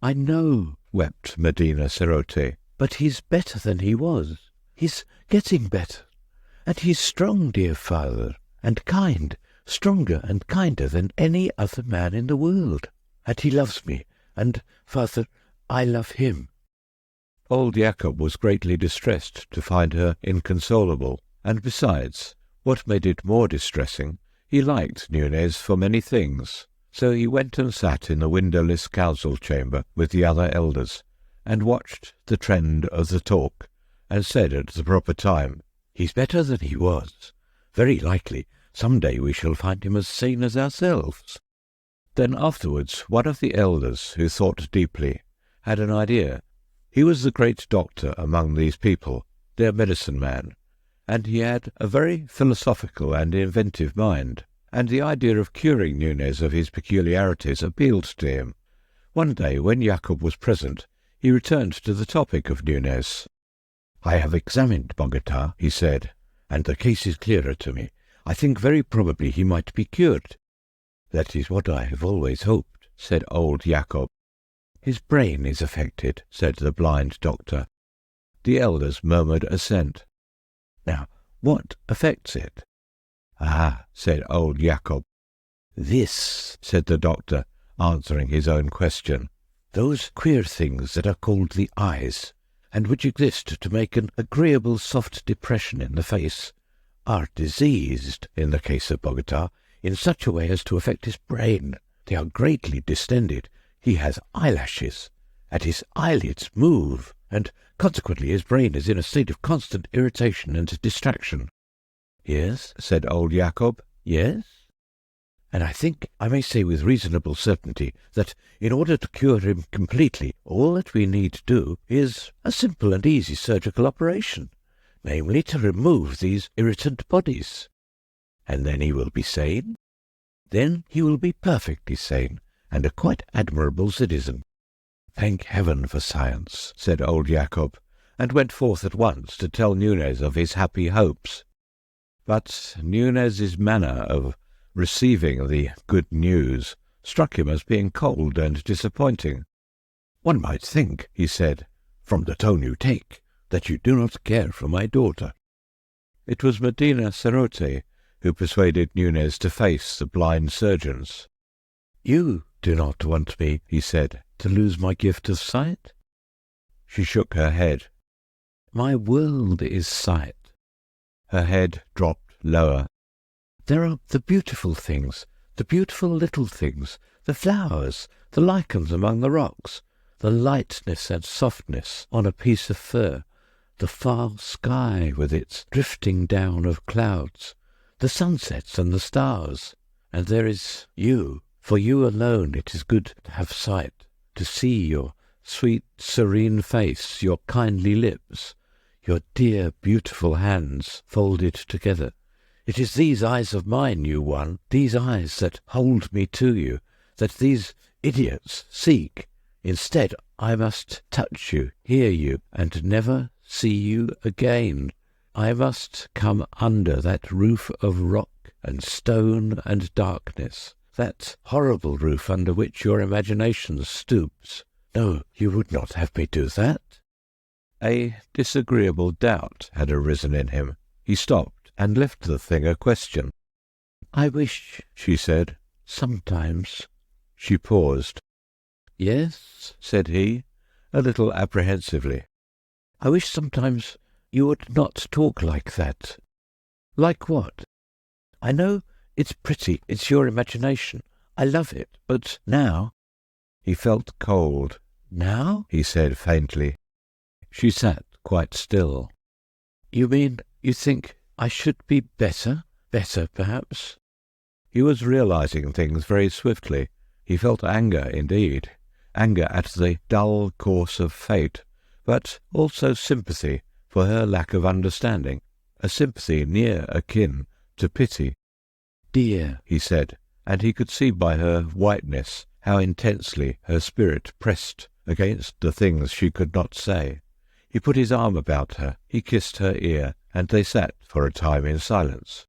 "I know," wept Medina Cerote, "but he's better than he was. He's getting better. And he's strong, dear father, and kind, stronger and kinder than any other man in the world. And he loves me, and, father, I love him." Old Jacob was greatly distressed to find her inconsolable, and besides, what made it more distressing, he liked Nunez for many things. So he went and sat in the windowless council chamber with the other elders, and watched the trend of the talk, and said at the proper time, "He's better than he was. Very likely some day we shall find him as sane as ourselves." Then afterwards one of the elders, who thought deeply, had an idea. He was the great doctor among these people, their medicine man, and he had a very philosophical and inventive mind, and the idea of curing Nunez of his peculiarities appealed to him. One day, when Jacob was present, he returned to the topic of Nunez. "I have examined Bogota," he said, "and the case is clearer to me. I think very probably he might be cured." "That is what I have always hoped," said old Jacob. "His brain is affected," said the blind doctor. The elders murmured assent. "Now, what affects it?" "Ah," said old Jacob. "This," said the doctor, answering his own question. "Those queer things that are called the eyes, and which exist to make an agreeable soft depression in the face, are diseased, in the case of Bogota, in such a way as to affect his brain. They are greatly distended. He has eyelashes, and his eyelids move, and consequently his brain is in a state of constant irritation and distraction." "Yes," said old Jacob, "yes. And I think I may say with reasonable certainty that in order to cure him completely, all that we need do is a simple and easy surgical operation, namely to remove these irritant bodies. And then he will be sane. Then he will be perfectly sane, and a quite admirable citizen." "Thank heaven for science," said old Jacob, and went forth at once to tell Nunez of his happy hopes. But Nunez's manner of receiving the good news struck him as being cold and disappointing. "One might think," he said, "from the tone you take, that you do not care for my daughter." It was Medina Cerote who persuaded Nunez to face the blind surgeons. "You do not want me," he said, "to lose my gift of sight?" She shook her head. "My world is sight." Her head dropped lower. "There are the beautiful things, the beautiful little things, the flowers, the lichens among the rocks, the lightness and softness on a piece of fur, the far sky with its drifting down of clouds, the sunsets and the stars. And there is you. For you alone it is good to have sight, to see your sweet, serene face, your kindly lips, your dear, beautiful hands folded together. It is these eyes of mine you won, these eyes that hold me to you, that these idiots seek. Instead, I must touch you, hear you, and never see you again. I must come under that roof of rock and stone and darkness, that horrible roof under which your imagination stoops. No, you would not have me do that." A disagreeable doubt had arisen in him. He stopped and left the thing a question. "I wish," she said, "sometimes." She paused. "Yes," said he, a little apprehensively. "I wish sometimes you would not talk like that." "Like what?" "I know it's pretty, it's your imagination. I love it, but now—" He felt cold. "Now?" he said faintly. She sat quite still. "You mean you think I should be better? Better, perhaps?" He was realizing things very swiftly. He felt anger indeed, anger at the dull course of fate, but also sympathy for her lack of understanding, a sympathy near akin to pity. "Dear," he said, and he could see by her whiteness how intensely her spirit pressed against the things she could not say. He put his arm about her, he kissed her ear, and they sat for a time in silence.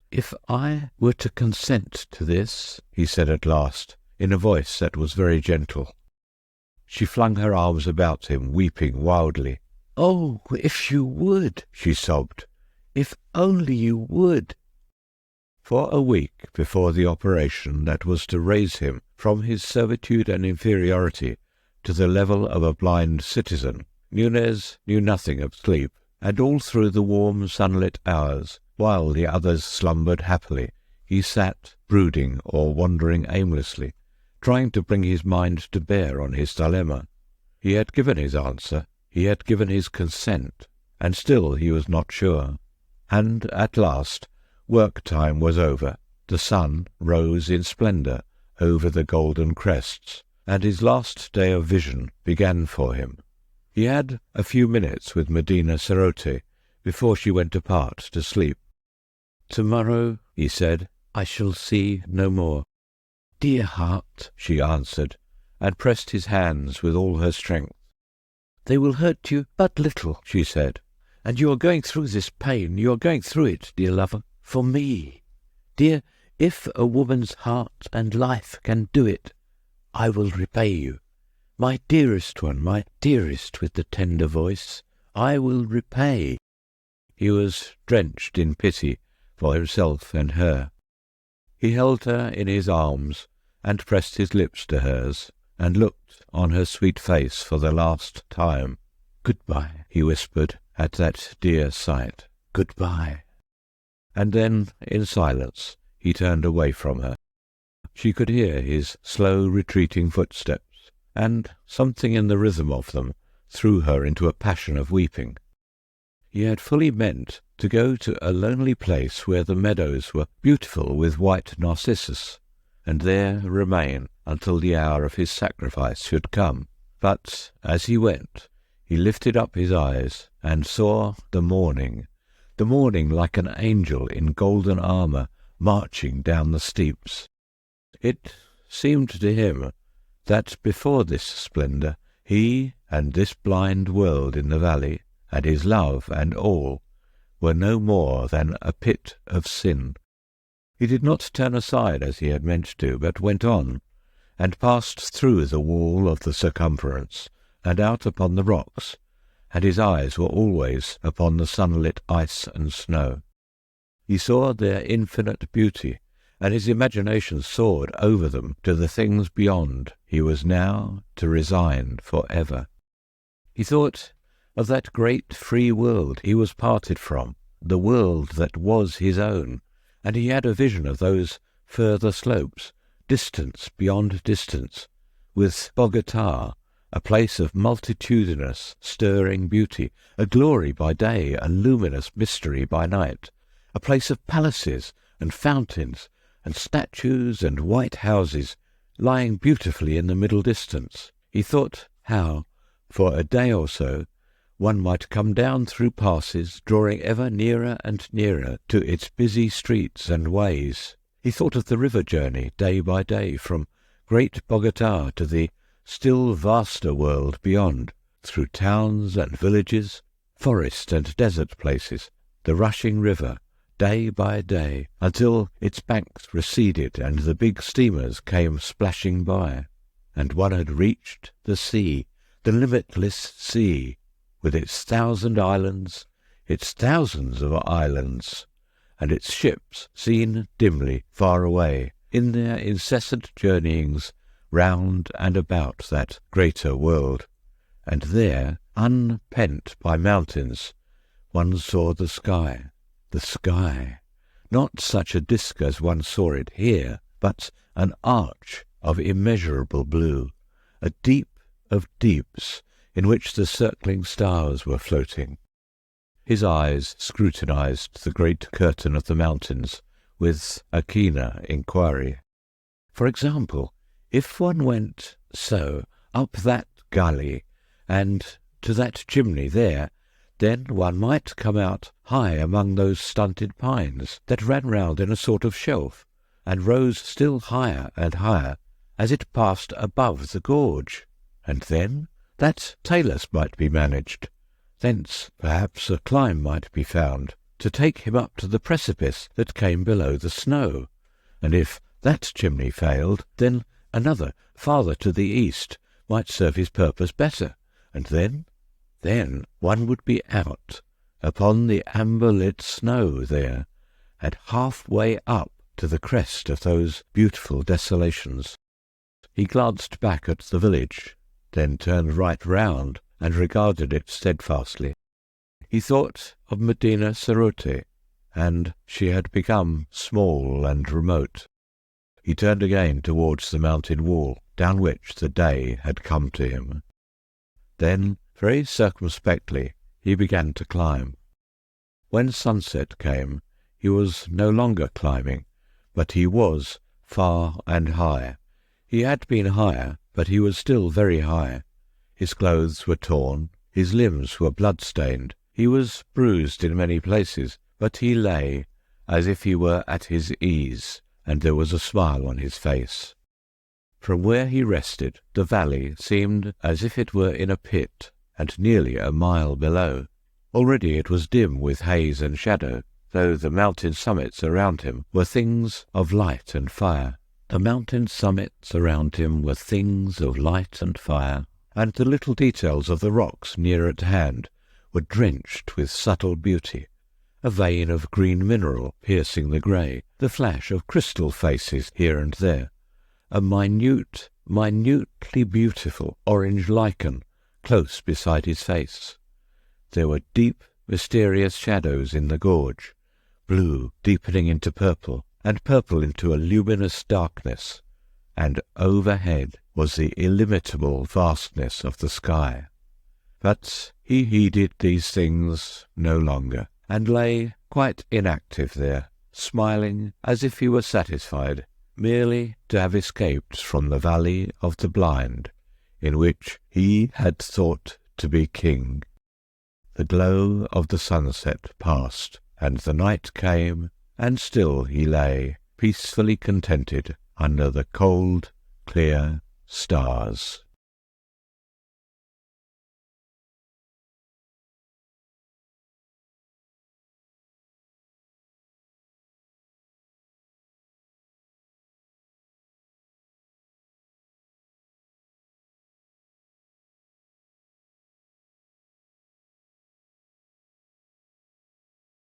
"If I were to consent to this," he said at last, in a voice that was very gentle. She flung her arms about him, weeping wildly. "Oh, if you would," she sobbed. "If only you would." For a week before the operation that was to raise him from his servitude and inferiority to the level of a blind citizen, Nunez knew nothing of sleep, and all through the warm sunlit hours, while the others slumbered happily, he sat brooding or wandering aimlessly, trying to bring his mind to bear on his dilemma. He had given his answer, he had given his consent, and still he was not sure. And at last work time was over, the sun rose in splendour over the golden crests, and his last day of vision began for him. He had a few minutes with Medina Cerote before she went apart to sleep. "Tomorrow," he said, "I shall see no more." "Dear heart," she answered, and pressed his hands with all her strength. "They will hurt you but little," she said, "and you are going through this pain, you are going through it, dear lover, for me. Dear, if a woman's heart and life can do it, I will repay you. My dearest one, my dearest with the tender voice, I will repay." He was drenched in pity for himself and her. He held her in his arms and pressed his lips to hers and looked on her sweet face for the last time. "Goodbye," he whispered at that dear sight. "Goodbye." And then, in silence, he turned away from her. She could hear his slow retreating footsteps, and something in the rhythm of them threw her into a passion of weeping. He had fully meant to go to a lonely place where the meadows were beautiful with white narcissus, and there remain until the hour of his sacrifice should come. But as he went, he lifted up his eyes and saw the morning like an angel in golden armour marching down the steeps. It seemed to him that before this splendour he and this blind world in the valley, and his love and all, were no more than a pit of sin. He did not turn aside as he had meant to, but went on, and passed through the wall of the circumference, and out upon the rocks, and his eyes were always upon the sunlit ice and snow. He saw their infinite beauty, and his imagination soared over them to the things beyond he was now to resign for ever. He thought of that great free world he was parted from, the world that was his own, and he had a vision of those further slopes, distance beyond distance, with Bogota, a place of multitudinous, stirring beauty, a glory by day, a luminous mystery by night, a place of palaces and fountains and statues and white houses, lying beautifully in the middle distance. He thought how, for a day or so, one might come down through passes, drawing ever nearer and nearer to its busy streets and ways. He thought of the river journey, day by day, from great Bogota to the still vaster world beyond, through towns and villages, forest and desert places, the rushing river, day by day, until its banks receded and the big steamers came splashing by, and one had reached the sea, the limitless sea, with its 1,000 islands, its thousands of islands, and its ships seen dimly far away in their incessant journeyings round and about that greater world. And there, unpent by mountains, one saw the sky, not such a disk as one saw it here, but an arch of immeasurable blue, a deep of deeps in which the circling stars were floating. His eyes scrutinized the great curtain of the mountains with a keener inquiry. For example, if one went so up that gully and to that chimney there, then one might come out high among those stunted pines that ran round in a sort of shelf, and rose still higher and higher as it passed above the gorge. And then that talus might be managed. Thence perhaps a climb might be found to take him up to the precipice that came below the snow, and if that chimney failed, then another, farther to the east, might serve his purpose better, and then one would be out upon the amber-lit snow there, and half-way up to the crest of those beautiful desolations. He glanced back at the village, then turned right round and regarded it steadfastly. He thought of Medina Cerute, and she had become small and remote. He turned again towards the mountain wall, down which the day had come to him. Then, very circumspectly, he began to climb. When sunset came, he was no longer climbing, but he was far and high. He had been higher, but he was still very high. His clothes were torn, his limbs were blood-stained, he was bruised in many places, but he lay as if he were at his ease, and there was a smile on his face. From where he rested, the valley seemed as if it were in a pit, and nearly a mile below. Already it was dim with haze and shadow, though the mountain summits around him were things of light and fire. The mountain summits around him were things of light and fire, and the little details of the rocks near at hand were drenched with subtle beauty. A vein of green mineral piercing the grey, the flash of crystal faces here and there, a minutely beautiful orange lichen close beside his face. There were deep, mysterious shadows in the gorge, blue deepening into purple, and purple into a luminous darkness, and overhead was the illimitable vastness of the sky. But he heeded these things no longer, and lay quite inactive there, smiling as if he were satisfied merely to have escaped from the valley of the blind, in which he had thought to be king. The glow of the sunset passed, and the night came, and still he lay, peacefully contented, under the cold, clear stars.